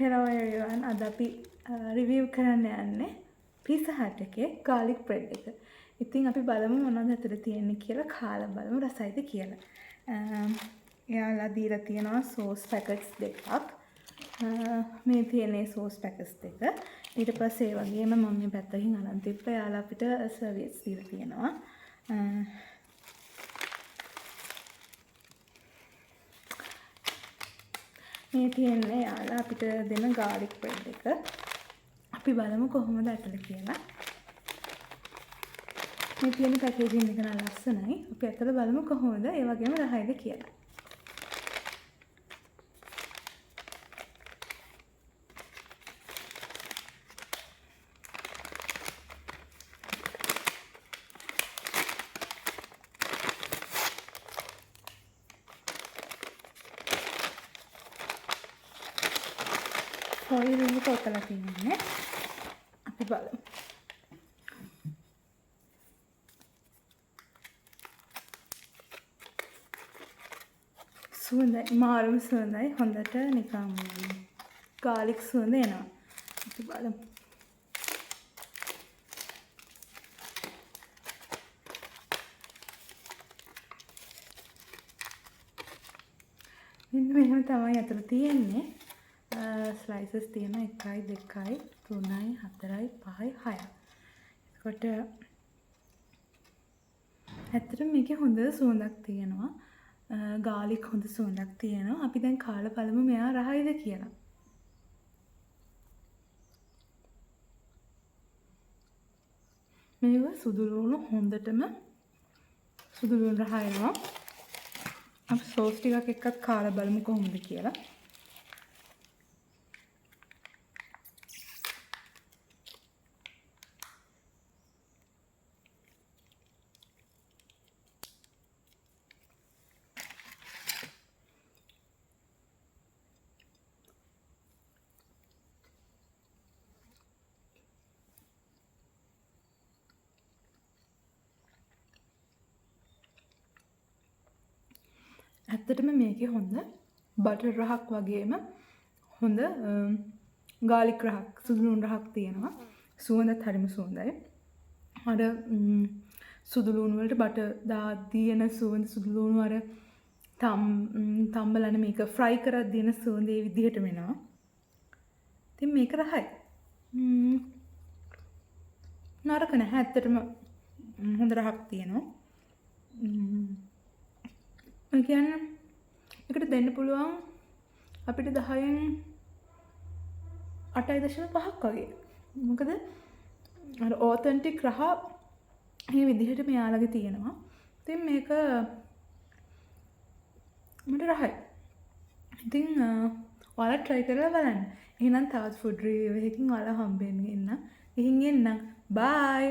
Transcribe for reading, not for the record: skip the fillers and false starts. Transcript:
Hello everyone. අද අපි review කරන්න යන්නේ Pizza Hut එකේ garlic bread එක. ඉතින් අපි බලමු මොනවද ඇතුලේ තියෙන්නේ කියලා කාලා බලමු රසයිද කියලා. එයාලා දීලා තියෙනවා sauce packets දෙකක්. මේ තියෙන්නේ sauce packets දෙක. ඊට පස්සේ ඒ වගේම මම මේ පැත්තකින් අරන් තිබ්බා. එයාලා අපිට serviettes දීලා තියෙනවා. මේ තියෙන්නේ යාලා අපිට දෙන garlic bread එක. අපි බලමු කොහොමද ඇතුලේ කියලා. මේ තියෙන පැකේජින් එක නම් ලස්සනයි. අපි ඇතුලේ බලමු කොහොමද ඒ වගේම රහයිද කියලා. foil එක ඔතලා තියෙන්නේ. අපි බලමු. සුවඳයි, මාරුම සුවඳයි. හොඳට නිකන් garlic සුවඳ එනවා. අපි බලමු. මෙන්න මෙහෙම තමයි අතට තියෙන්නේ. ස්ලයිසස් තියෙන 1යි 2යි 3යි 4යි 5යි 6යි. එතකොට ඇත්තටම මේකේ හොඳ සුවඳක් තියෙනවා. garlic හොඳ සුවඳක් තියෙනවා. අපි දැන් කාලා බලමු මෙයා රහයිද කියලා. මේක සුදු ලුණු හොඳටම සුදු ලුණු රහයනවා. අපි සෝස් ටිකක් එක්කත් කාලා බලමු කොහොමද කියලා. ඇත්තටම මේකේ හොඳ බටර් රහක් වගේම හොඳ garlic රහක් සුදු ලුණු රහක් තියෙනවා. සුවඳත් හරිම සුවඳයි. අර සුදු ලුණු වලට බටර් දාද්දී එන සුවඳ සුදු ලුණු අර තම්බලන මේක ෆ්‍රයි කරද්දී එන සුවඳ ඒ විදිහටම එනවා. ඉතින් මේක රහයි. නරක නැහැ. ඇත්තටම හොඳ රහක් තියෙනවා. ඒ කියන්නේ එකට දෙන්න පුළුවන් අපිට 10න් 8.5ක් වගේ. මොකද අර ඔතෙන්ටික් රහ මේ විදිහට මෙයාලගේ තියෙනවා. ඉතින් මේක මට රහයි. ඉතින් ඔයාලා try කරලා බලන්න. එහෙනම් තවත් food review එකකින් ඔයාලා හම්බෙන්න ඉන්න. ගිහින් එන්න. bye.